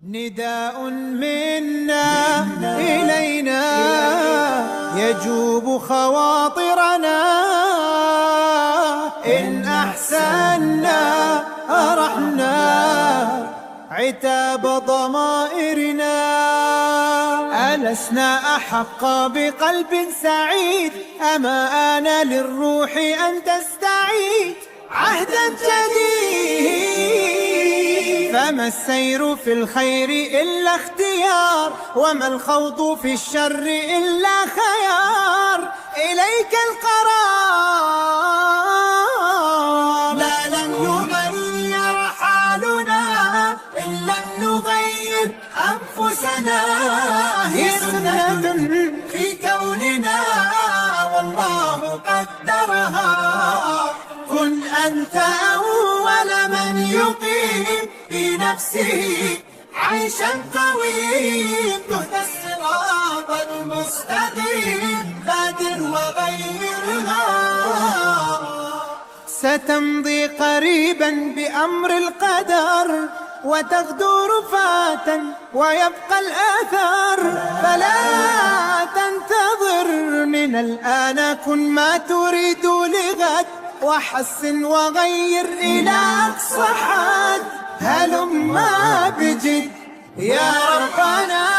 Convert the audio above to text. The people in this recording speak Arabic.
نداء منا إلينا يجوب خواطرنا، إن أحسنا أرحنا عتاب ضمائرنا. ألسنا أحق بقلب سعيد؟ أما آن للروح أن تستعيد عهدا جديد. فما السير في الخير إلا اختيار، وما الخوض في الشر إلا خيار. إليك القرار، لا لن يغير حالنا إن لم نغير أنفسنا. هي سنة في كوننا والله قدرها. كن أنت أول من يقيم في نفسه عيشا قويم. تهدى الصراط المستقيم، بادر وغيرها. ستمضي قريبا بأمر القدر، وتغدو رفاة ويبقى الآثار. فلا تنتظر من الآن، كن ما تريد لغد، وحسن وغير إلى أقصى حد. هلما بجد يا ربنا